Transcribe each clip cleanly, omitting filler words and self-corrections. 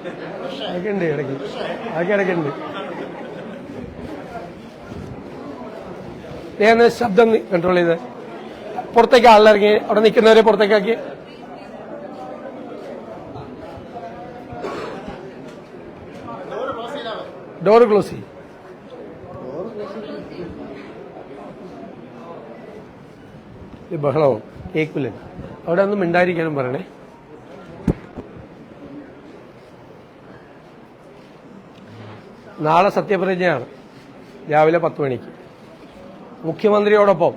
അതൊക്കെ ഉണ്ട് ഇടയ്ക്ക്, അതൊക്കെ ഇടയ്ക്കുണ്ട്. ഞാൻ ശബ്ദം കൺട്രോൾ ചെയ്ത് പുറത്തേക്ക് ആളിറങ്ങി, അവിടെ നിൽക്കുന്നവരെ പുറത്തേക്കാക്കി. ഡോറ് ക്ലോസ് ചെയ്യും. ഈ ബഹളവും കേൾക്കില്ല. അവിടെ ഒന്നും മിണ്ടായിരിക്കാനും പറയണേ. നാളെ സത്യപ്രതിജ്ഞയാണ് രാവിലെ 10 മണിക്ക്. മുഖ്യമന്ത്രിയോടൊപ്പം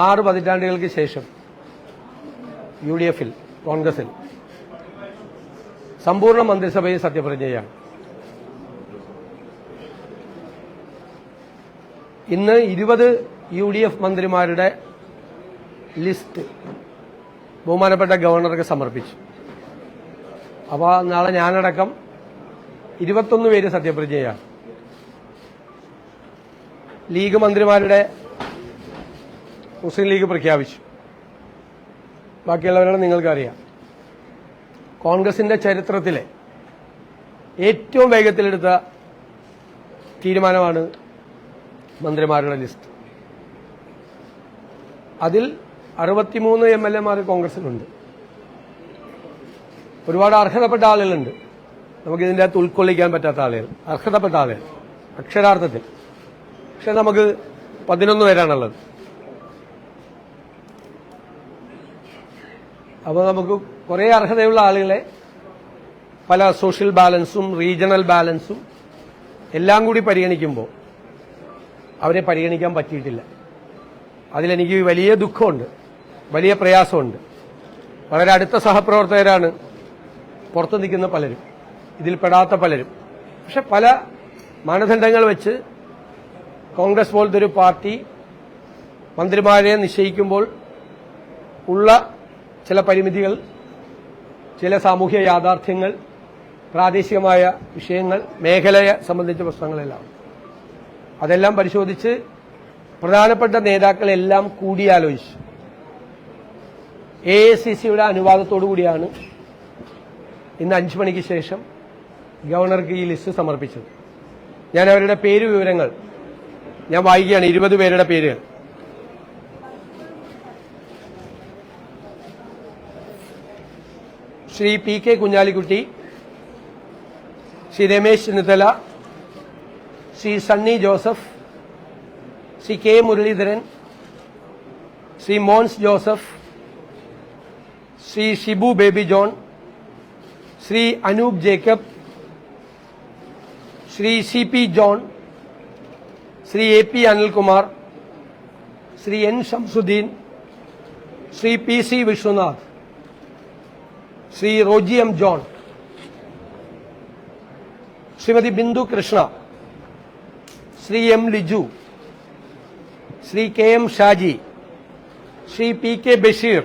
6 പതിറ്റാണ്ടുകൾക്ക് ശേഷം UDF-ൽ കോൺഗ്രസിൽ സമ്പൂർണ്ണ മന്ത്രിസഭയിൽ സത്യപ്രതിജ്ഞയാണ്. ഇന്ന് 20 UDF മന്ത്രിമാരുടെ ലിസ്റ്റ് ബഹുമാനപ്പെട്ട ഗവർണർക്ക് സമർപ്പിച്ചു. അപ്പോൾ നാളെ ഞാനടക്കം 21 പേര് സത്യപ്രതിജ്ഞയാണ്. ലീഗ് മന്ത്രിമാരുടെ മുസ്ലിം ലീഗ് പ്രഖ്യാപിച്ചു. ബാക്കിയുള്ളവരുടെ നിങ്ങൾക്കറിയാം. കോൺഗ്രസിന്റെ ചരിത്രത്തിലെ ഏറ്റവും വേഗത്തിലെടുത്ത തീരുമാനമാണ് മന്ത്രിമാരുടെ ലിസ്റ്റ്. അതിൽ 63 MLA-മാർ കോൺഗ്രസിനുണ്ട്. ഒരുപാട് അർഹതപ്പെട്ട ആളുകളുണ്ട്. നമുക്കിതിൻ്റെ അകത്ത് ഉൾക്കൊള്ളിക്കാൻ പറ്റാത്ത ആളുകൾ, അർഹതപ്പെട്ട ആളുകൾ അക്ഷരാർത്ഥത്തിൽ. പക്ഷെ നമുക്ക് 11 പേരാണുള്ളത്. അപ്പോൾ നമുക്ക് കുറേ അർഹതയുള്ള ആളുകളെ പല സോഷ്യൽ ബാലൻസും റീജിയണൽ ബാലൻസും എല്ലാം കൂടി പരിഗണിക്കുമ്പോൾ അവരെ പരിഗണിക്കാൻ പറ്റിയിട്ടില്ല. അതിലെനിക്ക് വലിയ ദുഃഖമുണ്ട്, വലിയ പ്രയാസമുണ്ട്. വളരെ അടുത്ത സഹപ്രവർത്തകരാണ് പുറത്തു നിൽക്കുന്ന പലരും, ഇതിൽ പെടാത്ത പലരും. പക്ഷെ പല മാനദണ്ഡങ്ങൾ വെച്ച് കോൺഗ്രസ് പോലത്തെ ഒരു പാർട്ടി മന്ത്രിമാരെ നിശ്ചയിക്കുമ്പോൾ ഉള്ള ചില പരിമിതികൾ, ചില സാമൂഹ്യ യാഥാർത്ഥ്യങ്ങൾ, പ്രാദേശികമായ വിഷയങ്ങൾ, മേഖലയെ സംബന്ധിച്ച പ്രശ്നങ്ങളെല്ലാം അതെല്ലാം പരിശോധിച്ച് പ്രധാനപ്പെട്ട നേതാക്കളെല്ലാം കൂടിയാലോചിച്ചു AICCയുടെ അനുവാദത്തോടു കൂടിയാണ് ഇന്ന് 5 മണിക്ക് ശേഷം ഗവർണർക്ക് ഈ ലിസ്റ്റ് സമർപ്പിച്ചത്. ഞാൻ അവരുടെ പേര് വിവരങ്ങൾ ഞാൻ വായിക്കുകയാണ്. 20 പേരുടെ പേരുകൾ. Shri PK Kunhalikutty, Shri Ramesh Chennithala, Shri Sunny Joseph, Shri K Muraleedharan, Shri Mons Joseph, Shri Shibu Baby John, Shri Anoop Jacob, Shri CP John, Shri AP Anilkumar, Shri N Shamsuddin, Shri PC Vishwanath, Shri Roji M John, Shrimati Bindu Krishna, Shri M Liju, Shri KM Shaji, Shri PK Basheer,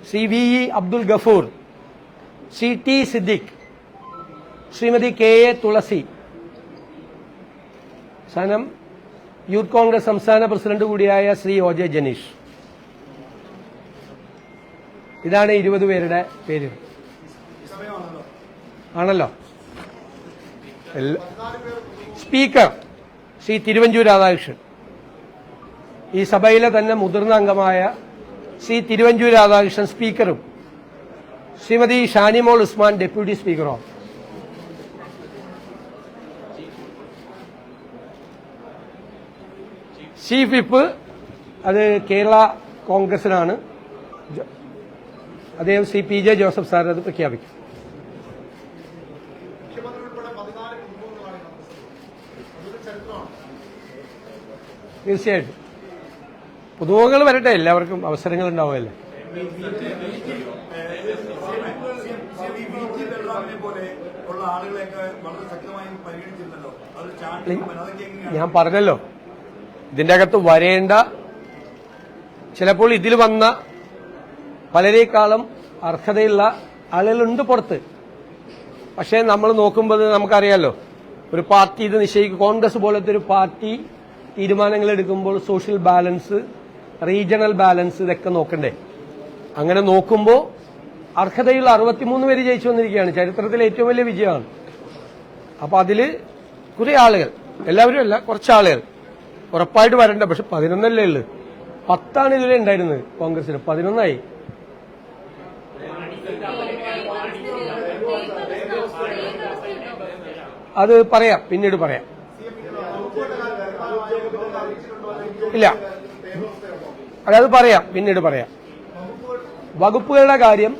Shri VE Abdul Gafoor, Shri T Siddique, Shrimati KA Thulasi. സനം യൂത്ത് കോൺഗ്രസ് സംസ്ഥാന പ്രസിഡന്റ് കൂടിയായ ശ്രീ OJ ജനീഷ്. ഇതാണ് 20 പേരുടെ പേര്. ആണല്ലോ. സ്പീക്കർ ശ്രീ തിരുവഞ്ചൂർ രാധാകൃഷ്ണൻ. ഈ സഭയിലെ തന്നെ മുതിർന്ന അംഗമായ ശ്രീ തിരുവഞ്ചൂർ രാധാകൃഷ്ണൻ സ്പീക്കറും ശ്രീമതി ഷാനിമോൾ ഉസ്മാൻ ഡെപ്യൂട്ടി സ്പീക്കറോ. ചീഫ് വിപ്പ് അത് കേരള കോൺഗ്രസിനാണ്. അദ്ദേഹം ശ്രീ PJ ജോസഫ് സാർ അത് പ്രഖ്യാപിക്കും. തീർച്ചയായിട്ടും പുതുമുഖങ്ങൾ വരട്ടെ, എല്ലാവർക്കും അവസരങ്ങൾ ഉണ്ടാവുമല്ലേ. ഞാൻ പറഞ്ഞല്ലോ, ഇതിന്റെ അകത്ത് വരേണ്ട ചിലപ്പോൾ ഇതിൽ വന്ന പലരേക്കാളും അർഹതയുള്ള ആളുകളുണ്ട് പുറത്ത്. പക്ഷേ നമ്മൾ നോക്കുമ്പോൾ നമുക്കറിയാലോ, ഒരു പാർട്ടി ഇത് നിശ്ചയിക്കും. കോൺഗ്രസ് പോലത്തെ ഒരു പാർട്ടി തീരുമാനങ്ങൾ എടുക്കുമ്പോൾ സോഷ്യൽ ബാലൻസ്, റീജിയണൽ ബാലൻസ് ഇതൊക്കെ നോക്കണ്ടേ. അങ്ങനെ നോക്കുമ്പോൾ അർഹതയുള്ള 63 പേര് ജയിച്ചു വന്നിരിക്കുകയാണ്. ചരിത്രത്തിലെ ഏറ്റവും വലിയ വിജയമാണ്. അപ്പൊ അതില് കുറെ ആളുകൾ, എല്ലാവരും അല്ല, കുറച്ച് ആളുകൾ ഉറപ്പായിട്ട് വരണ്ട. പക്ഷെ 11 ഉള്ളു. 10 ഇതുവരെ ഉണ്ടായിരുന്നത് കോൺഗ്രസിന്, 11 അത് പറയാം, പിന്നീട് പറയാം. ഇല്ല, അത് പറയാം, പിന്നീട് പറയാം. വകുപ്പുകളുടെ കാര്യം,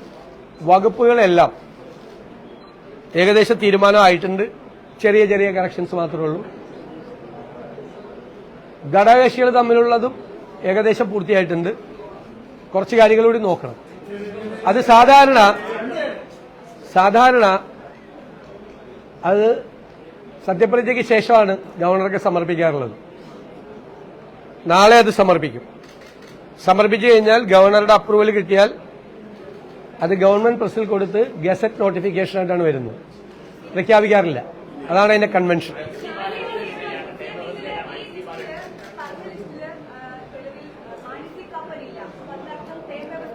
വകുപ്പുകളെല്ലാം ഏകദേശം തീരുമാനമായിട്ടുണ്ട്. ചെറിയ ചെറിയ കറക്ഷൻസ് മാത്രമേ ഉള്ളൂ. ഘടകകക്ഷികൾ തമ്മിലുള്ളതും ഏകദേശം പൂർത്തിയായിട്ടുണ്ട്. കുറച്ച് കാര്യങ്ങൾ കൂടി നോക്കണം. അത് സാധാരണ അത് സത്യപ്രതിജ്ഞയ്ക്ക് ശേഷമാണ് ഗവർണർക്ക് സമർപ്പിക്കാറുള്ളത്. നാളെ അത് സമർപ്പിക്കും. സമർപ്പിച്ചു കഴിഞ്ഞാൽ ഗവർണറുടെ അപ്രൂവൽ കിട്ടിയാൽ അത് ഗവൺമെന്റ് പ്രസിൽ കൊടുത്ത് ഗസറ്റ് നോട്ടിഫിക്കേഷനായിട്ടാണ് വരുന്നത്. പ്രഖ്യാപിക്കാറില്ല. അതാണ് അതിന്റെ കൺവെൻഷൻ.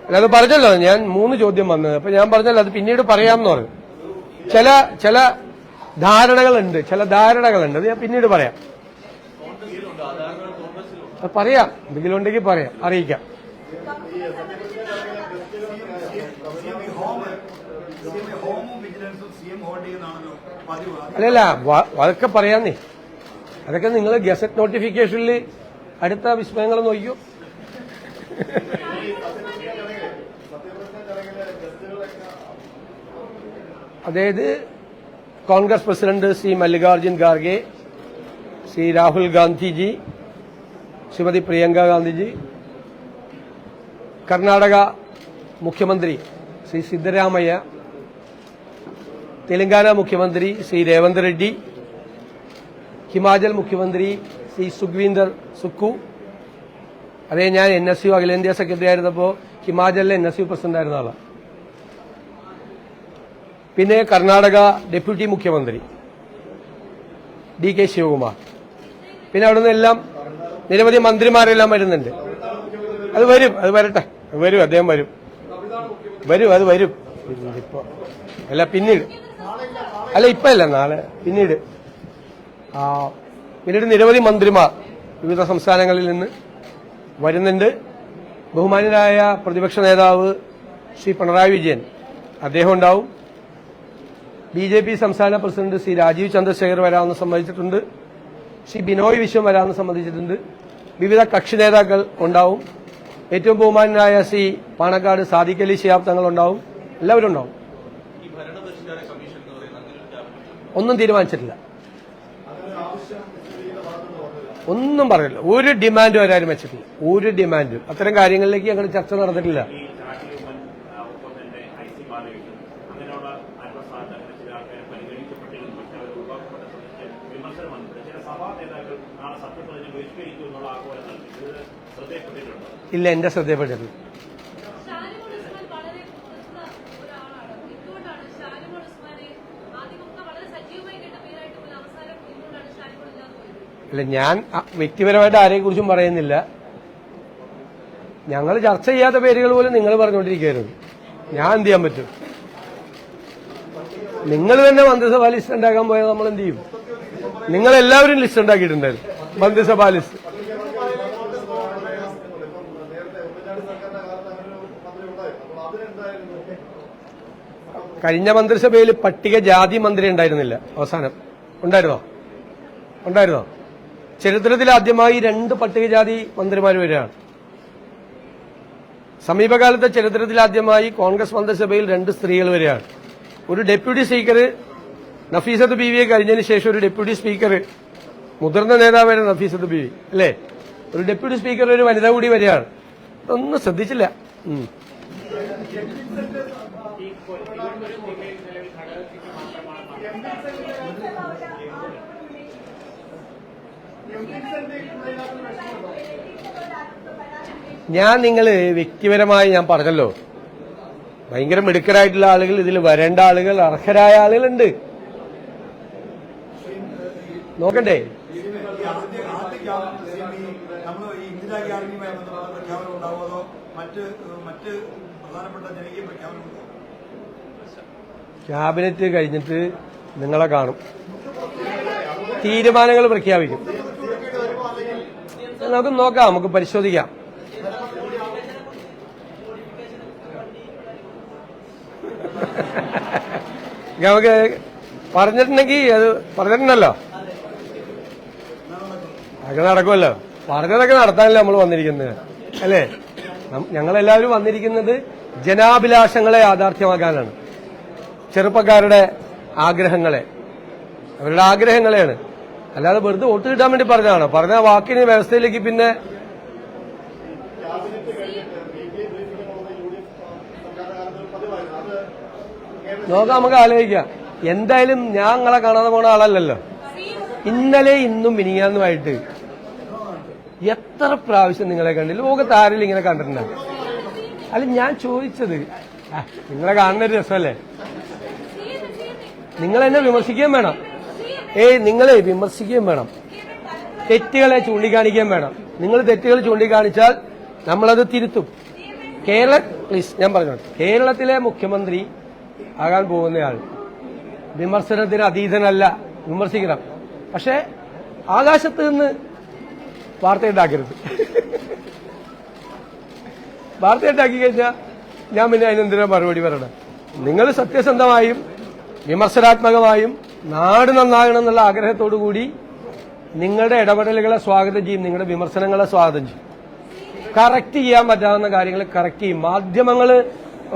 അല്ല, അത് പറഞ്ഞല്ലോ, ഞാൻ 3 ചോദ്യം വന്നത്. അപ്പൊ ഞാൻ പറഞ്ഞല്ലോ അത് പിന്നീട് പറയാമെന്ന് പറഞ്ഞു. ചില ധാരണകളുണ്ട്, അത് ഞാൻ പിന്നീട് പറയാം. പറയാം, എന്തെങ്കിലും ഉണ്ടെങ്കിൽ പറയാം, അറിയിക്കാം. അല്ലല്ല, അതൊക്കെ പറയാന്നേ. അതൊക്കെ നിങ്ങൾ ഗസറ്റ് നോട്ടിഫിക്കേഷനിൽ അടുത്ത വിസ്മയങ്ങൾ നോക്കിയോ. അതായത് കോൺഗ്രസ് പ്രസിഡന്റ് ശ്രീ മല്ലികാർജുൻ ഖാർഗെ, ശ്രീ രാഹുൽ ഗാന്ധിജി, ശ്രീമതി പ്രിയങ്ക ഗാന്ധിജി, കർണാടക മുഖ്യമന്ത്രി ശ്രീ സിദ്ധരാമയ്യ, തെലങ്കാന മുഖ്യമന്ത്രി ശ്രീ രേവന്ത് റെഡ്ഡി, ഹിമാചൽ മുഖ്യമന്ത്രി ശ്രീ സുഖ്വീന്ദർ സുഖു. അതേ, ഞാൻ NSU അഖിലേന്ത്യാ സെക്രട്ടറി ആയിരുന്നപ്പോൾ ഹിമാചലിലെ NSU പ്രസിഡന്റ് ആയിരുന്ന ആളാണ്. പിന്നെ കർണാടക ഡെപ്യൂട്ടി മുഖ്യമന്ത്രി DK ശിവകുമാർ. പിന്നെ അവിടെ നിന്നെല്ലാം നിരവധി മന്ത്രിമാരെല്ലാം വരുന്നുണ്ട്. അത് വരും, അത് വരട്ടെ, വരും, അദ്ദേഹം വരും, അത് വരും. ഇപ്പൊ അല്ല, പിന്നീട് അല്ല, ഇപ്പൊ അല്ല, നാളെ, പിന്നീട് നിരവധി മന്ത്രിമാർ വിവിധ സംസ്ഥാനങ്ങളിൽ നിന്ന് വരുന്നുണ്ട്. ബഹുമാന്യനായ പ്രതിപക്ഷ നേതാവ് ശ്രീ പിണറായി വിജയൻ, അദ്ദേഹം ഉണ്ടാവും. BJP സംസ്ഥാന പ്രസിഡന്റ് ശ്രീ രാജീവ് ചന്ദ്രശേഖർ വരാമെന്ന് സമ്മതിച്ചിട്ടുണ്ട്. ശ്രീ ബിനോയ് വിശ്വം വരാമെന്ന് സമ്മതിച്ചിട്ടുണ്ട്. വിവിധ കക്ഷി നേതാക്കൾ ഉണ്ടാവും. ഏറ്റവും ബഹുമാന്യനായ ശ്രീ പാണക്കാട് സാദിഖ് അലി ശിഹാബ് തങ്ങൾ ഉണ്ടാവും. എല്ലാവരും ഉണ്ടാവും. ഒന്നും തീരുമാനിച്ചിട്ടില്ല, ഒന്നും പറയില്ല. ഒരു ഡിമാൻഡും അവരാരും വെച്ചിട്ടില്ല, ഒരു ഡിമാൻഡും. അത്തരം കാര്യങ്ങളിലേക്ക് ഞങ്ങൾ ചർച്ച നടന്നിട്ടില്ല. ഇല്ല, എന്റെ ശ്രദ്ധയപ്പെട്ടിട്ടില്ല. അല്ല, ഞാൻ വ്യക്തിപരമായിട്ട് ആരെക്കുറിച്ചും പറയുന്നില്ല. ഞങ്ങൾ ചർച്ച ചെയ്യാത്ത പേരുകൾ പോലും നിങ്ങൾ പറഞ്ഞുകൊണ്ടിരിക്കുകയായിരുന്നു. ഞാൻ എന്ത് ചെയ്യാൻ പറ്റും? നിങ്ങൾ തന്നെ മന്ത്രിസഭാ ലിസ്റ്റ് ഉണ്ടാക്കാൻ പോയാൽ നമ്മൾ എന്ത് ചെയ്യും? നിങ്ങൾ എല്ലാവരും ലിസ്റ്റ് ഉണ്ടാക്കിയിട്ടുണ്ടായിരുന്നു, മന്ത്രിസഭാ ലിസ്റ്റ്. കഴിഞ്ഞ മന്ത്രിസഭയിൽ പട്ടികജാതി മന്ത്രി ഉണ്ടായിരുന്നില്ല. അവസാനം ഉണ്ടായിരുന്നോ? ചരിത്രത്തിൽ ആദ്യമായി 2 പട്ടികജാതി മന്ത്രിമാർ വരികയാണ്. സമീപകാലത്തെ ചരിത്രത്തിൽ ആദ്യമായി കോൺഗ്രസ് മന്ത്രിസഭയിൽ 2 സ്ത്രീകൾ വരികയാണ്. ഒരു ഡെപ്യൂട്ടി സ്പീക്കർ നഫീസത്ത് ബീവിയെ കഴിഞ്ഞതിന് ശേഷം ഒരു ഡെപ്യൂട്ടി സ്പീക്കർ, മുതിർന്ന നേതാവാണ് നഫീസത്ത് ബീവി അല്ലേ, ഒരു ഡെപ്യൂട്ടി സ്പീക്കർ ഒരു വനിത കൂടി വരികയാണ്. ഒന്നും ശ്രദ്ധിച്ചില്ല. നിങ്ങൾ വ്യക്തിപരമായി ഞാൻ പറഞ്ഞല്ലോ, ഭയങ്കര മിടുക്കരായിട്ടുള്ള ആളുകൾ, ഇതിൽ വരേണ്ട ആളുകൾ, അർഹരായ ആളുകളുണ്ട്. നോക്കണ്ടേ? ക്യാബിനറ്റ് കഴിഞ്ഞിട്ട് നിങ്ങളെ കാണും, തീരുമാനങ്ങൾ പ്രഖ്യാപിക്കും. നമുക്ക് നോക്കാം, നമുക്ക് പരിശോധിക്കാം. നമുക്ക് പറഞ്ഞിട്ടുണ്ടെങ്കിൽ അത് പറഞ്ഞിട്ടുണ്ടല്ലോ, അതൊക്കെ നടക്കുമല്ലോ. പറഞ്ഞതൊക്കെ നടത്താനല്ലേ നമ്മൾ വന്നിരിക്കുന്നത്, അല്ലേ? ഞങ്ങളെല്ലാവരും വന്നിരിക്കുന്നത് ജനാഭിലാഷങ്ങളെ യാഥാർത്ഥ്യമാക്കാനാണ്, ചെറുപ്പക്കാരുടെ ആഗ്രഹങ്ങളെ, അവരുടെ ആഗ്രഹങ്ങളെയാണ്. അല്ലാതെ വെറുതെ വോട്ട് കിട്ടാൻ വേണ്ടി പറഞ്ഞതാണോ? പറഞ്ഞ വാക്കിന് വ്യവസ്ഥയിലേക്ക് പിന്നെ നോക്കാം, നമുക്ക് ആലോചിക്കാം. എന്തായാലും ഞാൻ നിങ്ങളെ കാണാതെ പോണ ആളല്ലല്ലോ. ഇന്നലെ ഇന്നും മിനിങ്ങാന്നുമായിട്ട് എത്ര പ്രാവശ്യം നിങ്ങളെ കണ്ടില്ല? ലോകത്ത് ആരെങ്കിലും ഇങ്ങനെ കണ്ടിട്ടുണ്ടോ? അല്ല, ഞാൻ ചോദിച്ചത്, നിങ്ങളെ കാണുന്നൊരു രസമല്ലേ? നിങ്ങൾ എന്നെ വിമർശിക്കുകയും വേണം. നിങ്ങളെ വിമർശിക്കുകയും വേണം, തെറ്റുകളെ ചൂണ്ടിക്കാണിക്കുകയും വേണം. നിങ്ങൾ തെറ്റുകൾ ചൂണ്ടിക്കാണിച്ചാൽ നമ്മളത് തിരുത്തും. പ്ലീസ്, ഞാൻ പറഞ്ഞോട്ടെ, കേരളത്തിലെ മുഖ്യമന്ത്രി ആകാൻ പോകുന്നയാൾ വിമർശനത്തിന് അതീതനല്ല. വിമർശിക്കണം, പക്ഷെ ആകാശത്ത് നിന്ന് വാർത്തയുണ്ടാക്കരുത്. വാർത്തയുണ്ടാക്കി കഴിഞ്ഞാൽ ഞാൻ പിന്നെ അതിനെന്തിനാ മറുപടി പറയണം? നിങ്ങൾ സത്യസന്ധമായും വിമർശനാത്മകമായും നാട് നന്നാകണം എന്നുള്ള ആഗ്രഹത്തോടു കൂടി നിങ്ങളുടെ ഇടപെടലുകളെ സ്വാഗതം ചെയ്യും, നിങ്ങളുടെ വിമർശനങ്ങളെ സ്വാഗതം ചെയ്യും. കറക്റ്റ് ചെയ്യാൻ പറ്റാവുന്ന കാര്യങ്ങൾ കറക്റ്റ് ചെയ്യും. മാധ്യമങ്ങൾ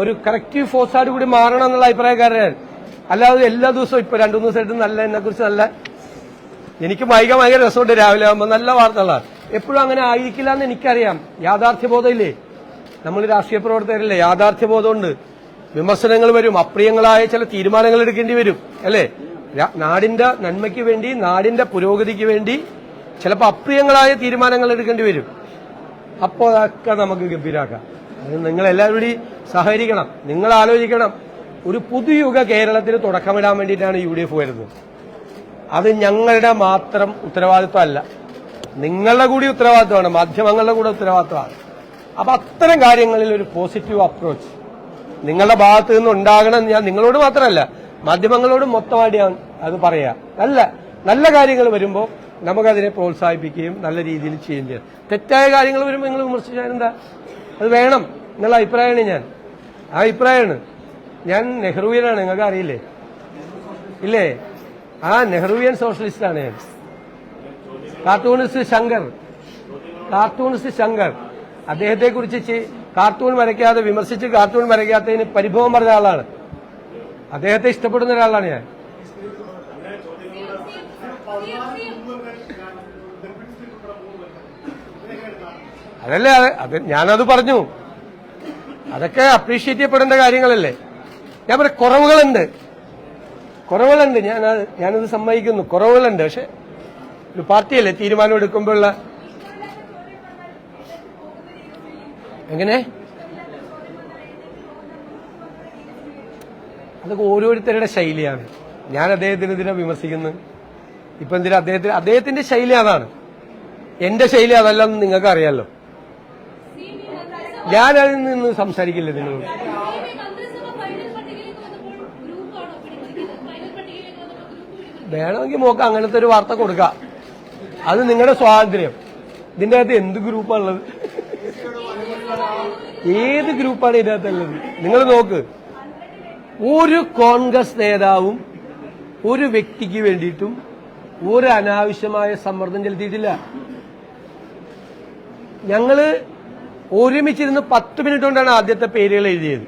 ഒരു കറക്റ്റീവ് ഫോഴ്സായിട്ട് കൂടി മാറണം എന്നുള്ള അഭിപ്രായക്കാരൻ. അല്ലാതെ എല്ലാ ദിവസവും ഇപ്പൊ 2-3 ദിവസമായിട്ട് നല്ല എന്നെക്കുറിച്ച് നല്ല എനിക്ക് വായിക്കാൻ ഭയങ്കര രസമുണ്ട്. രാവിലെ ആകുമ്പോൾ നല്ല വാർത്തകളാണ്. എപ്പോഴും അങ്ങനെ ആയിരിക്കില്ല എന്ന് എനിക്കറിയാം. യാഥാർത്ഥ്യബോധമില്ലേ? നമ്മൾ രാഷ്ട്രീയ പ്രവർത്തകരല്ലേ, യാഥാർത്ഥ്യബോധമുണ്ട്. വിമർശനങ്ങൾ വരും, അപ്രിയങ്ങളായ ചില തീരുമാനങ്ങൾ എടുക്കേണ്ടി വരും, അല്ലേ? നാടിന്റെ നന്മയ്ക്ക് വേണ്ടി, നാടിന്റെ പുരോഗതിക്ക് വേണ്ടി ചിലപ്പോൾ അപ്രിയങ്ങളായ തീരുമാനങ്ങൾ എടുക്കേണ്ടി വരും. അപ്പോൾ അതൊക്കെ നമുക്ക് ഗംഭീരാക്കാം. അത് നിങ്ങളെല്ലാവരും കൂടി സഹകരിക്കണം. നിങ്ങൾ ആലോചിക്കണം, ഒരു പുതുയുഗ കേരളത്തിന് തുടക്കമിടാൻ വേണ്ടിയിട്ടാണ് UDF വരുന്നത്. അത് ഞങ്ങളുടെ മാത്രം ഉത്തരവാദിത്വമല്ല, നിങ്ങളുടെ കൂടി ഉത്തരവാദിത്വമാണ്, മാധ്യമങ്ങളുടെ കൂടെ ഉത്തരവാദിത്വമാണ്. അപ്പൊ അത്തരം കാര്യങ്ങളിൽ ഒരു പോസിറ്റീവ് അപ്രോച്ച് നിങ്ങളുടെ ഭാഗത്ത് നിന്ന് ഉണ്ടാകണം. ഞാൻ നിങ്ങളോട് മാത്രമല്ല, മാധ്യമങ്ങളോട് മൊത്തമായിട്ട് ഞാൻ അത് പറയാം. നല്ല കാര്യങ്ങൾ വരുമ്പോൾ നമുക്കതിനെ പ്രോത്സാഹിപ്പിക്കുകയും നല്ല രീതിയിൽ ചെയ്യുകയും ചെയ്യാം. തെറ്റായ കാര്യങ്ങൾ വരുമ്പോൾ നിങ്ങൾ വിമർശിച്ചാൽ എന്താ? അത് വേണം എന്നുള്ള അഭിപ്രായമാണ് ഞാൻ. ആ അഭിപ്രായമാണ്. ഞാൻ നെഹ്റുവിയനാണ്, നിങ്ങൾക്ക് അറിയില്ലേ? ഇല്ലേ? ആ നെഹ്റുവിയൻ സോഷ്യലിസ്റ്റാണ് ഞാൻ. കാർട്ടൂണിസ്റ്റ് ശങ്കർ അദ്ദേഹത്തെ കുറിച്ച് കാർട്ടൂൺ വരയ്ക്കാതെ വിമർശിച്ച് കാർട്ടൂൺ വരയ്ക്കാത്തതിന് പരിഭവം പറഞ്ഞ ആളാണ്. അദ്ദേഹത്തെ ഇഷ്ടപ്പെടുന്ന ഒരാളാണ് ഞാൻ. അതല്ലേ, ഞാനത് പറഞ്ഞു. അതൊക്കെ അപ്രീഷിയേറ്റ് ചെയ്യപ്പെടേണ്ട കാര്യങ്ങളല്ലേ? ഞാൻ പറയാം, കുറവുകളുണ്ട്. ഞാനത് സമ്മതിക്കുന്നു, കുറവുകളുണ്ട്. പക്ഷെ ഒരു പാർട്ടിയല്ലേ തീരുമാനം എടുക്കുമ്പോഴുള്ള എങ്ങനെ അതൊക്കെ ഓരോരുത്തരുടെ ശൈലിയാണ്. ഞാൻ അദ്ദേഹത്തിന് ഇതിനെ വിമർശിക്കുന്നു. ഇപ്പൊ എന്തിനാ അദ്ദേഹത്തിന്റെ ശൈലി അതാണ്, എന്റെ ശൈലി അതല്ലെന്ന് നിങ്ങൾക്ക് അറിയാലോ. ഞാൻ അതിൽ നിന്ന് സംസാരിക്കില്ല നിങ്ങളോട്. വേണമെങ്കിൽ നോക്കാം, അങ്ങനത്തെ ഒരു വാർത്ത കൊടുക്കാം. അത് നിങ്ങളുടെ സ്വാതന്ത്ര്യം. ഇതിന്റെ അകത്ത് എന്ത് ഗ്രൂപ്പാണുള്ളത്? ഏത് ഗ്രൂപ്പാണ് ഇതിനകത്തുള്ളത്? നിങ്ങൾ നോക്ക്, ഒരു കോൺഗ്രസ് നേതാവും ഒരു വ്യക്തിക്ക് വേണ്ടിയിട്ടും ഒരു അനാവശ്യമായ സമ്മർദ്ദം ചെലുത്തിയിട്ടില്ല. ഞങ്ങള് ഒരുമിച്ചിരുന്ന് 10 മിനിറ്റ് കൊണ്ടാണ് ആദ്യത്തെ പേരുകൾ എഴുതിയത്.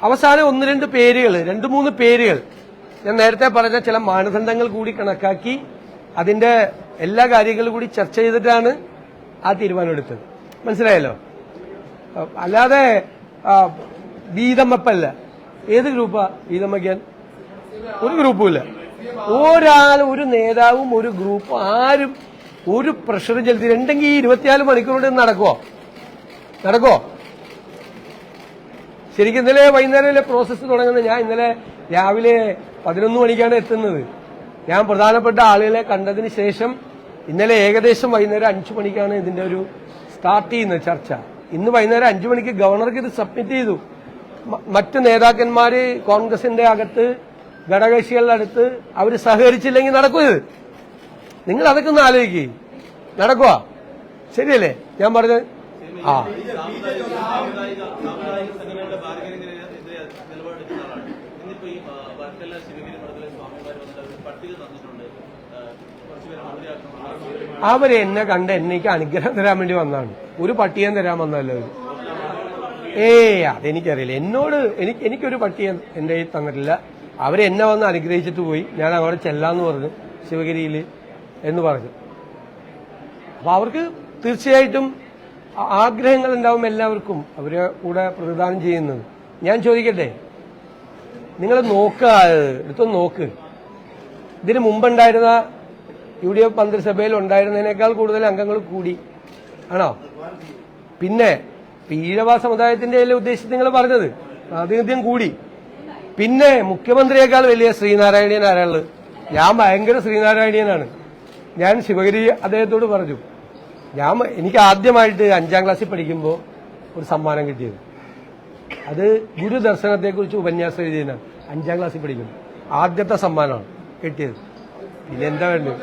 അവസാനം 1-2 പേരുകൾ, 2-3 പേരുകൾ ഞാൻ നേരത്തെ പറഞ്ഞ ചില മാനദണ്ഡങ്ങൾ കൂടി കണക്കാക്കി അതിന്റെ എല്ലാ കാര്യങ്ങളും കൂടി ചർച്ച ചെയ്തിട്ടാണ് ആ തീരുമാനമെടുത്തത്. മനസ്സിലായല്ലോ? അല്ലാതെ വീതം വെപ്പല്ല. ഏത് ഗ്രൂപ്പാ വീതം വയ്ക്കാൻ? ഒരു ഗ്രൂപ്പുമില്ല. ഒരു നേതാവും ഒരു ഗ്രൂപ്പും ആരും ഒരു പ്രഷറും ചെലുത്തിയിട്ടുണ്ടെങ്കിൽ 24 മണിക്കൂർ കൊണ്ട് നടക്കുമോ? ശരിക്കും ഇന്നലെ വൈകുന്നേരം പ്രോസസ്സ് തുടങ്ങുന്നത്. ഞാൻ ഇന്നലെ രാവിലെ 11 മണിക്കാണ് എത്തുന്നത്. ഞാൻ പ്രധാനപ്പെട്ട ആളുകളെ കണ്ടതിന് ശേഷം ഇന്നലെ ഏകദേശം വൈകുന്നേരം 5 മണിക്കാണ് ഇതിന്റെ ഒരു സ്റ്റാർട്ട് ചെയ്യുന്നത് ചർച്ച. ഇന്ന് വൈകുന്നേരം 5 മണിക്ക് ഗവർണർക്ക് ഇത് സബ്മിറ്റ് ചെയ്തു. മറ്റ് നേതാക്കന്മാര് കോൺഗ്രസിന്റെ അകത്ത് ഘടകകക്ഷികളുടെ അടുത്ത് അവർ സഹകരിച്ചില്ലെങ്കിൽ നടക്കും ഇത്. നിങ്ങൾ അതൊക്കെ ഒന്ന് ആലോചിക്കുക. നടക്കുക ശരിയല്ലേ ഞാൻ പറഞ്ഞത്? ആ അവരെ എന്നെ കണ്ട് എനിക്ക് അനുഗ്രഹം തരാൻ വേണ്ടി വന്നതാണ്. ഒരു പട്ടിയം തരാൻ വന്നല്ലോ. അതെനിക്കറിയില്ല. എനിക്കൊരു പട്ടിയം എന്റെ കയ്യിൽ തന്നിട്ടില്ല. അവരെന്നെ വന്ന് അനുഗ്രഹിച്ചിട്ട് പോയി. ഞാൻ അവിടെ ചെല്ലാന്ന് പറഞ്ഞു ശിവഗിരിയിൽ എന്ന് പറഞ്ഞു. അപ്പൊ അവർക്ക് തീർച്ചയായിട്ടും ആഗ്രഹങ്ങൾ ഉണ്ടാവും എല്ലാവർക്കും, അവരെ കൂടെ പ്രതിദാനം ചെയ്യുന്നത്. ഞാൻ ചോദിക്കട്ടെ, നിങ്ങൾ എടുത്തൊന്ന് നോക്ക്. ഇതിന് മുമ്പുണ്ടായിരുന്ന UDF മന്ത്രിസഭയിൽ ഉണ്ടായിരുന്നതിനേക്കാൾ കൂടുതൽ അംഗങ്ങൾ കൂടി ആണോ? പിന്നെ ഈഴവ സമുദായത്തിന്റെ ഉദ്ദേശിച്ച് നിങ്ങൾ പറഞ്ഞത് പ്രാതിനിധ്യം കൂടി. പിന്നെ മുഖ്യമന്ത്രിയേക്കാൾ വലിയ ശ്രീനാരായണീയൻ ആരാളുള്ളത്? ഞാൻ ഭയങ്കര ശ്രീനാരായണീയനാണ്. ഞാൻ ശിവഗിരി അദ്ദേഹത്തോട് പറഞ്ഞു, എനിക്ക് ആദ്യമായിട്ട് 5ാം ക്ലാസ്സിൽ പഠിക്കുമ്പോൾ ഒരു സമ്മാനം കിട്ടിയത്. അത് ഗുരുദർശനത്തെക്കുറിച്ച് ഉപന്യാസം എഴുതിയതാണ്. 5ാം ക്ലാസ്സിൽ പഠിക്കുന്നു. ആദ്യത്തെ സമ്മാനമാണ് കിട്ടിയത്. പിന്നെ എന്താ വേണ്ടത്?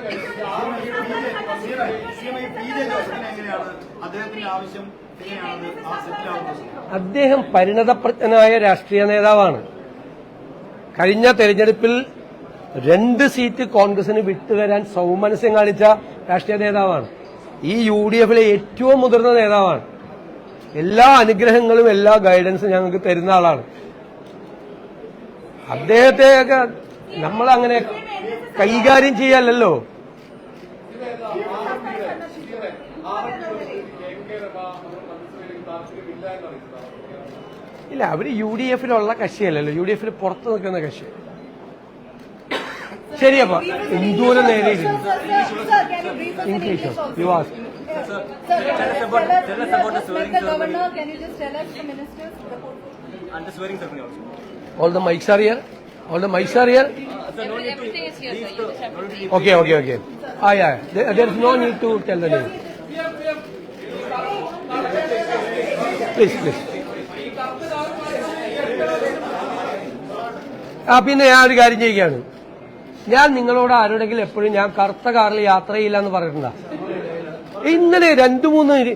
അദ്ദേഹം പരിണതപ്രജ്ഞനായ രാഷ്ട്രീയ നേതാവാണ്. കഴിഞ്ഞ തെരഞ്ഞെടുപ്പിൽ 2 സീറ്റ് കോൺഗ്രസിന് വിട്ടുതരാൻ സൗമനസ്യം കാണിച്ച രാഷ്ട്രീയ നേതാവാണ്. ഈ UDFിലെ ഏറ്റവും മുതിർന്ന നേതാവാണ്. എല്ലാ അനുഗ്രഹങ്ങളും എല്ലാ ഗൈഡൻസും ഞങ്ങൾക്ക് തരുന്ന ആളാണ്. അദ്ദേഹത്തെയൊക്കെ നമ്മളങ്ങനെ കൈകാര്യം ചെയ്യാലല്ലോ. ഇല്ല, അവര് UDFിലുള്ള കക്ഷിയല്ലല്ലോ, UDFിൽ പുറത്തു നിൽക്കുന്ന കക്ഷി. ശരിയപ്പോ എന്തോരം നേരെ ഇംഗ്ലീഷോ യുവാസ് all the mics are here. All the mics are here. Everything is here, sir. You just have to read. Okay. Yeah. There is no need to tell the name. Please. പിന്നെ ഞാൻ ഒരു കാര്യം ചെയ്യുകയാണ്. ഞാൻ നിങ്ങളോട് ആരോടെങ്കിലും എപ്പോഴും ഞാൻ കറുത്ത കാറിൽ യാത്ര ചെയ്യില്ല എന്ന് പറഞ്ഞിട്ടുണ്ടാ? ഇന്നലെ 2-3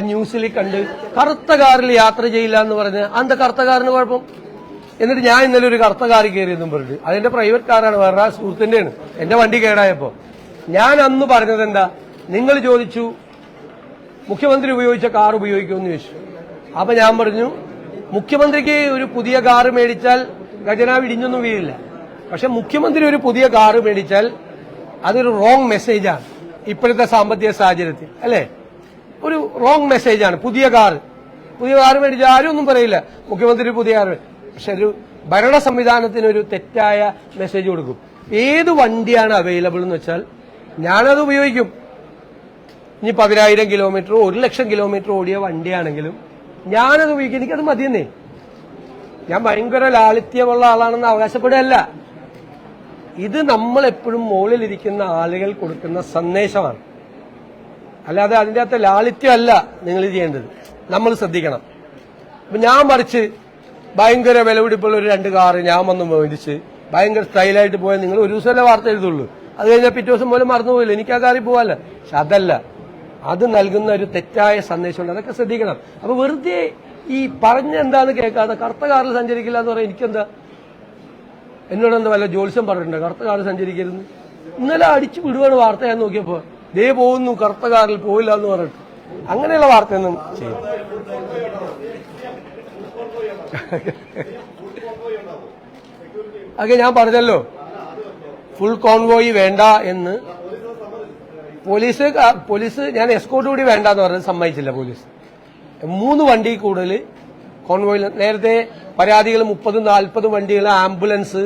ന്യൂസിൽ കണ്ട് കറുത്ത കാറിൽ യാത്ര ചെയ്യില്ല എന്ന് പറഞ്ഞ് അന്ത കറുത്ത കാറിന് കുഴപ്പം. എന്നിട്ട് ഞാൻ ഇന്നലെ ഒരു കറുത്ത കാറിൽ കയറിയെന്നും പറഞ്ഞിട്ട് അതെന്റെ പ്രൈവറ്റ് കാറാണ്, വേറെ സുഹൃത്തിന്റെയാണ്. എന്റെ വണ്ടി കേടായപ്പോ ഞാൻ അന്ന് പറഞ്ഞത് എന്താ? നിങ്ങൾ ചോദിച്ചു മുഖ്യമന്ത്രി ഉപയോഗിച്ച കാർ ഉപയോഗിക്കുമെന്ന് ചോദിച്ചു. അപ്പൊ ഞാൻ പറഞ്ഞു മുഖ്യമന്ത്രിക്ക് ഒരു പുതിയ കാറ് മേടിച്ചാൽ ഖജനാവ് ഇടിഞ്ഞൊന്നും വീഴില്ല. പക്ഷെ മുഖ്യമന്ത്രി ഒരു പുതിയ കാറ് മേടിച്ചാൽ അതൊരു റോങ് മെസ്സേജാണ് ഇപ്പോഴത്തെ സാമ്പത്തിക സാഹചര്യത്തിൽ, അല്ലെ? ഒരു റോങ് മെസ്സേജാണ്. പുതിയ കാറ് മേടിച്ചാൽ ആരും ഒന്നും പറയില്ല മുഖ്യമന്ത്രി പുതിയ കാറ്. പക്ഷെ ഒരു ഭരണ സംവിധാനത്തിന് ഒരു തെറ്റായ മെസ്സേജ് കൊടുക്കും. ഏത് വണ്ടിയാണ് അവൈലബിൾ എന്ന് വെച്ചാൽ ഞാനത് ഉപയോഗിക്കും. ഇനി 10,000 കിലോമീറ്റർ 1,00,000 കിലോമീറ്റർ ഓടിയ വണ്ടിയാണെങ്കിലും ഞാനത് ഉപയോഗിക്കും. എനിക്കത് മതിയെന്നേ. ഞാൻ ഭയങ്കര ലാളിത്യമുള്ള ആളാണെന്ന് അവകാശപ്പെടുകയല്ല. ഇത് നമ്മളെപ്പോഴും മുകളിലിരിക്കുന്ന ആളുകൾ കൊടുക്കുന്ന സന്ദേശമാണ്. അല്ലാതെ അതിൻ്റെ അകത്ത് ലാളിത്യമല്ല നിങ്ങൾ ചെയ്യേണ്ടത്. നമ്മൾ ശ്രദ്ധിക്കണം. അപ്പൊ ഞാൻ മറിച്ച് ഭയങ്കര വിലപിടിപ്പുള്ള ഒരു 2 കാറ് ഞാൻ വന്ന് മേടിച്ച് ഭയങ്കര സ്റ്റൈലായിട്ട് പോയാൽ നിങ്ങൾ ഒരു ദിവസമല്ലേ വാർത്ത എഴുതുള്ളൂ. അത് കഴിഞ്ഞാൽ പിറ്റേ ദിവസം പോലും മറന്നുപോയില്ല. എനിക്ക് ആ കാറിൽ പോകാല്ല. പക്ഷെ അതല്ല, അത് നൽകുന്ന ഒരു തെറ്റായ സന്ദേശമുണ്ട്. അതൊക്കെ ശ്രദ്ധിക്കണം. അപ്പൊ വെറുതെ ഈ പറഞ്ഞെന്താന്ന് കേൾക്കാതെ കറുത്ത കാറിൽ സഞ്ചരിക്കില്ല എന്ന് പറയാൻ എനിക്കെന്താ? എന്നോടെന്താ വല്ല ജോത്സ്യം പറഞ്ഞിട്ടുണ്ട് കറുത്ത കാറിൽ സഞ്ചരിക്കരുത്? ഇന്നലെ അടിച്ചു വിടുവാണ് വാർത്ത. ഞാൻ നോക്കിയപ്പോ ദേ പോകുന്നു കറുത്ത കാറിൽ പോയില്ല എന്ന് പറഞ്ഞിട്ട് അങ്ങനെയുള്ള വാർത്തയൊന്നും ചെയ്യും. അതൊക്കെ ഞാൻ പറഞ്ഞല്ലോ, ഫുൾ കോൺവോയ് വേണ്ട എന്ന്. പോലീസ് ഞാൻ എസ്കോർട്ട് കൂടി വേണ്ടെന്ന് പറഞ്ഞത് സമ്മതിച്ചില്ല. പോലീസ് 3 വണ്ടി കൂടുതൽ കോൺവോയിൽ. നേരത്തെ പരാതികൾ 30-40 വണ്ടികൾ, ആംബുലൻസ്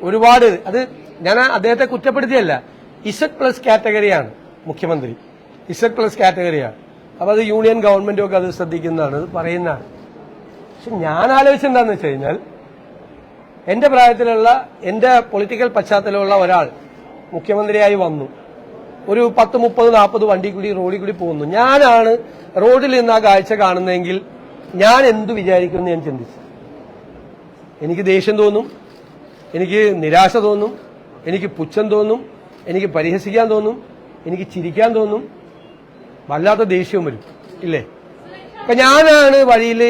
ഒരുപാട്. അത് ഞാൻ അദ്ദേഹത്തെ കുറ്റപ്പെടുത്തിയല്ല. Z+ കാറ്റഗറിയാണ് മുഖ്യമന്ത്രി, Z+ കാറ്റഗറിയാണ്. അപ്പൊ അത് യൂണിയൻ ഗവൺമെന്റും ഒക്കെ അത് ശ്രദ്ധിക്കുന്നതാണ്, അത് പറയുന്നതാണ്. പക്ഷെ ഞാൻ ആലോചിച്ചെന്താന്ന് വെച്ച് കഴിഞ്ഞാൽ എന്റെ പ്രായത്തിലുള്ള എന്റെ പൊളിറ്റിക്കൽ പശ്ചാത്തലമുള്ള ഒരാൾ മുഖ്യമന്ത്രിയായി വന്നു, ഒരു 10-30-40 വണ്ടി കൂടി റോഡിൽ കൂടി പോകുന്നു. ഞാനാണ് റോഡിൽ നിന്ന് ആ കാഴ്ച കാണുന്നതെങ്കിൽ ഞാൻ എന്തു വിചാരിക്കുമെന്ന് ഞാൻ ചിന്തിച്ചു. എനിക്ക് ദേഷ്യം തോന്നും, എനിക്ക് നിരാശ തോന്നും, എനിക്ക് പുച്ഛം തോന്നും, എനിക്ക് പരിഹസിക്കാൻ തോന്നും, എനിക്ക് ചിരിക്കാൻ തോന്നും, വല്ലാത്ത ദേഷ്യവും വരും. ഇല്ലേ? ഇപ്പൊ ഞാനാണ് വഴിയിൽ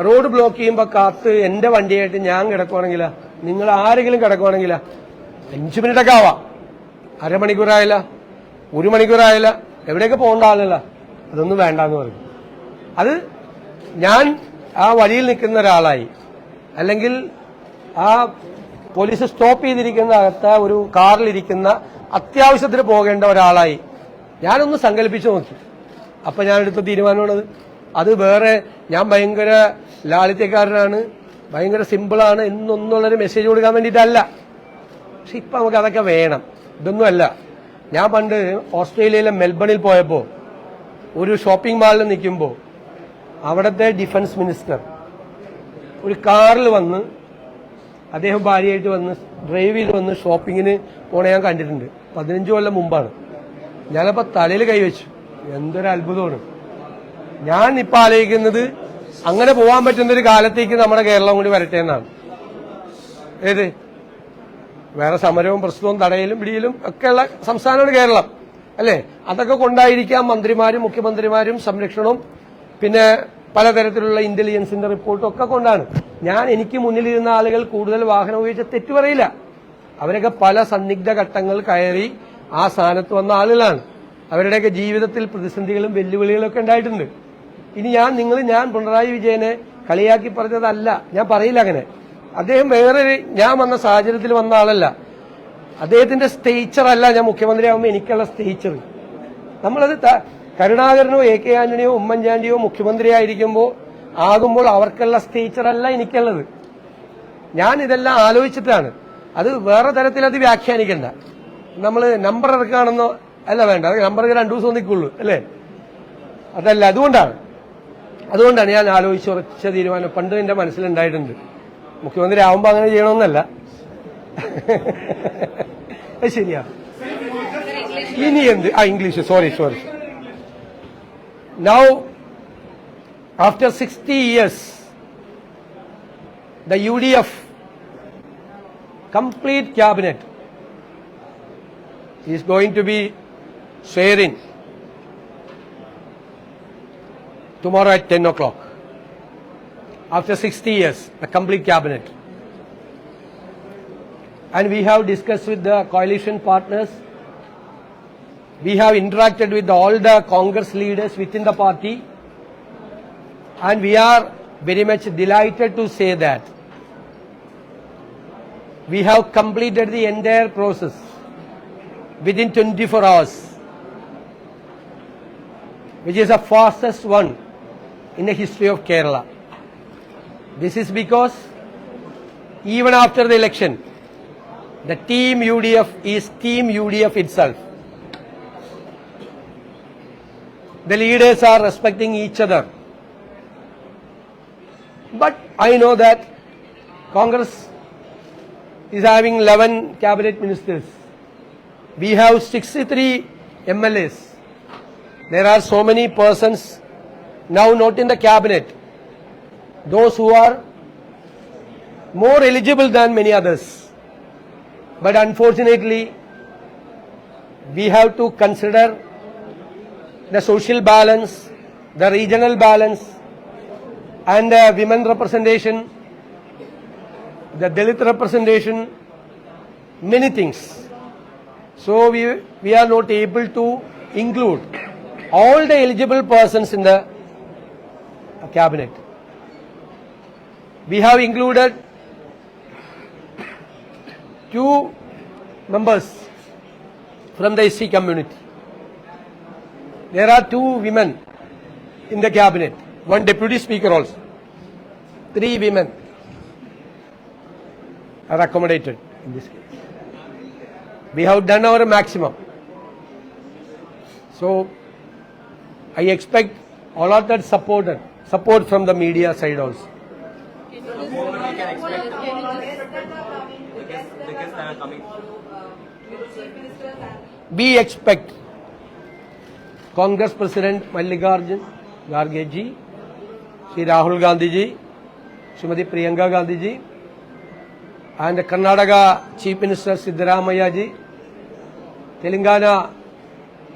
റോഡ് ബ്ലോക്ക് ചെയ്യുമ്പോ കാത്ത് എന്റെ വണ്ടിയായിട്ട് ഞാൻ കിടക്കുവാണെങ്കിലാ, നിങ്ങൾ ആരെങ്കിലും കിടക്കുവാണെങ്കിലാ, 5 മിനിറ്റൊക്കെ ആവാം, അരമണിക്കൂറായില്ല, 1 മണിക്കൂറായില്ല, എവിടെയൊക്കെ പോകേണ്ട ആളല്ല, അതൊന്നും വേണ്ടെന്ന് പറയും. അത് ഞാൻ ആ വഴിയിൽ നിൽക്കുന്ന ഒരാളായി, അല്ലെങ്കിൽ ആ പോലീസ് സ്റ്റോപ്പ് ചെയ്തിരിക്കുന്ന അകത്ത് ഒരു കാറിലിരിക്കുന്ന അത്യാവശ്യത്തിന് പോകേണ്ട ഒരാളായി ഞാനൊന്ന് സങ്കല്പിച്ചു നോക്കി. അപ്പൊ ഞാൻ എടുത്ത തീരുമാനമാണത്. അത് വേറെ ഞാൻ ഭയങ്കര ലാളിത്യക്കാരനാണ്, ഭയങ്കര സിമ്പിളാണ് എന്നൊന്നുള്ളൊരു മെസ്സേജ് കൊടുക്കാൻ വേണ്ടിയിട്ടല്ല. പക്ഷെ ഇപ്പൊ നമുക്ക് അതൊക്കെ വേണം. ഇതൊന്നുമല്ല. ഞാൻ പണ്ട് ഓസ്ട്രേലിയയിലെ മെൽബണിൽ പോയപ്പോൾ ഒരു ഷോപ്പിംഗ് മാളിൽ നിൽക്കുമ്പോൾ അവിടുത്തെ ഡിഫൻസ് മിനിസ്റ്റർ ഒരു കാറിൽ വന്ന്, അദ്ദേഹം ഭാര്യയായിട്ട് വന്ന് ഡ്രൈവ് ചെയ്ത് വന്ന് ഷോപ്പിങ്ങിന് പോണ ഞാൻ കണ്ടിട്ടുണ്ട്. 15 കൊല്ലം മുമ്പാണ്. ഞാനപ്പോ തലയിൽ കൈവച്ചു. എന്തൊരു അത്ഭുതമാണ്. ഞാൻ ഇപ്പൊ ആലോചിക്കുന്നത് അങ്ങനെ പോകാൻ പറ്റുന്ന ഒരു കാലത്തേക്ക് നമ്മുടെ കേരളം കൂടി വരട്ടെ എന്നാണ്. ഏത് വേറെ സമരവും പ്രശ്നവും തടയലും പിടിയിലും ഒക്കെയുള്ള സംസ്ഥാനമാണ് കേരളം, അല്ലേ? അതൊക്കെ കൊണ്ടായിരിക്കാം മന്ത്രിമാരും മുഖ്യമന്ത്രിമാരും സംരക്ഷണവും പിന്നെ പലതരത്തിലുള്ള ഇന്റലിജൻസിന്റെ റിപ്പോർട്ടും ഒക്കെ കൊണ്ടാണ്. ഞാൻ എനിക്ക് മുന്നിലിരുന്ന ആളുകൾ കൂടുതൽ വാഹനം ഉപയോഗിച്ച് തെറ്റു പറയില്ല. അവരൊക്കെ പല സന്നിഗ്ധ ഘട്ടങ്ങൾ കയറി ആ സ്ഥാനത്ത് വന്ന ആളുകളാണ്. അവരുടെയൊക്കെ ജീവിതത്തിൽ പ്രതിസന്ധികളും വെല്ലുവിളികളും ഒക്കെ ഉണ്ടായിട്ടുണ്ട്. ഇനി ഞാൻ പിണറായി വിജയനെ കളിയാക്കി പറഞ്ഞതല്ല, ഞാൻ പറയില്ല അങ്ങനെ. അദ്ദേഹം വേറൊരു ഞാൻ വന്ന സാഹചര്യത്തിൽ വന്ന ആളല്ല. അദ്ദേഹത്തിന്റെ സ്റ്റേച്ചർ അല്ല ഞാൻ മുഖ്യമന്ത്രിയാകുമ്പോൾ എനിക്കുള്ള സ്റ്റേച്ചർ. നമ്മളത് കരുണാകരനോ എ കെ ആന്റണിയോ ഉമ്മൻചാണ്ടിയോ മുഖ്യമന്ത്രിയായിരിക്കുമ്പോൾ അവർക്കുള്ള സ്റ്റേച്ചർ അല്ല എനിക്കുള്ളത്. ഞാൻ ഇതെല്ലാം ആലോചിച്ചിട്ടാണ്. അത് വേറെ തരത്തിൽ അത് വ്യാഖ്യാനിക്കണ്ട. നമ്മൾ നമ്പർ ഇറക്കുകയാണെന്നോ അല്ല, വേണ്ട. അത് നമ്പർ 2 ദിവസം നിൽക്കുള്ളൂ, അല്ലേ? അതല്ല. അതുകൊണ്ടാണ് ഞാൻ ആലോചിച്ച് ഉറച്ച തീരുമാനം പണ്ട് എന്റെ മനസ്സിലുണ്ടായിട്ടുണ്ട്. മുഖ്യമന്ത്രി ആവുമ്പോ അങ്ങനെ ചെയ്യണമെന്നല്ല. ശരിയാ. ഇനി എന്ത് English, sorry. Now, after 60 years, the UDF complete cabinet is going to be swearing tomorrow at 10 o'clock. After 60 years, the complete cabinet. And we have discussed with the coalition partners. We have interacted with all the Congress leaders within the party, and we are very much delighted to say that we have completed the entire process within 24 hours, which is the fastest one in the history of Kerala. This is because even after the election, the team UDF is team UDF itself. The leaders are respecting each other. But I know that Congress is having 11 cabinet ministers. We have 63 MLAs. There are so many persons now not in the cabinet. Those who are more eligible than many others. But unfortunately, we have to consider the social balance, the regional balance, and women representation, the Dalit representation, many things. So we are not able to include all the eligible persons in the cabinet. We have included 2 members from the SC community. There are 2 women in the cabinet, 1 deputy speaker also. 3 women are accommodated in this case. We have done our maximum. So I expect all of that support from the media side also. We expect Congress President Mallikarjun Kharge ji, Shri Rahul Gandhi ji, Srimati Priyanka Gandhi ji, and Karnataka Chief Minister Siddaramaiah ji, Telangana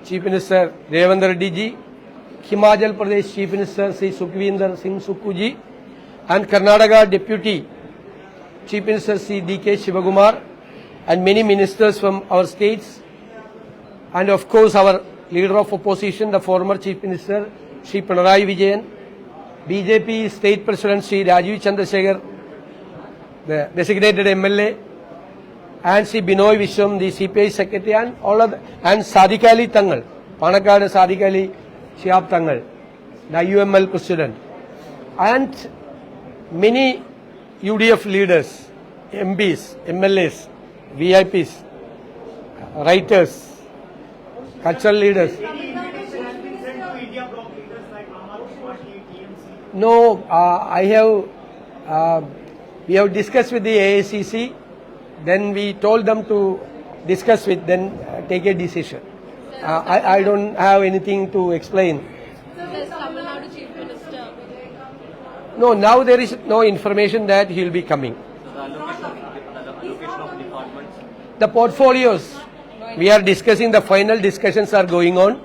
Chief Minister Revant Reddy ji, Himachal Pradesh Chief Minister Sri Sukhvinder Singh Sukhu ji, and Karnataka Deputy Chief Minister Sri D.K. Shivakumar, and many ministers from our states, and of course our leader of opposition, the former Chief Minister Sri Pinarayi Vijayan, BJP State President Sri Rajiv Chandrasekhar, the designated MLA, and Sri Binoy Vishwam, the CPI Secretary, and all of and Sadiq Ali Tangal, Panakkad Sadiq Ali Shihab Tangal, the UML President, and many UDF leaders, MPs, MLAs, VIPs, writers, cultural leaders. No, we have discussed with the AICC, then we told them to discuss with, then take a decision. I don't have anything to explain. There's Tamil Nadu Chief Minister. No, now there is no information that he will be coming. The allocation of departments. The portfolios, we are discussing, the final discussions are going on.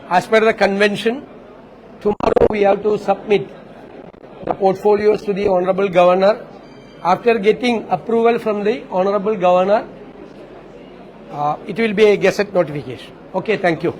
As per the convention, tomorrow we have to submit the portfolios to the Honorable Governor. After getting approval from the Honorable Governor, it will be a gazette notification. Okay, thank you.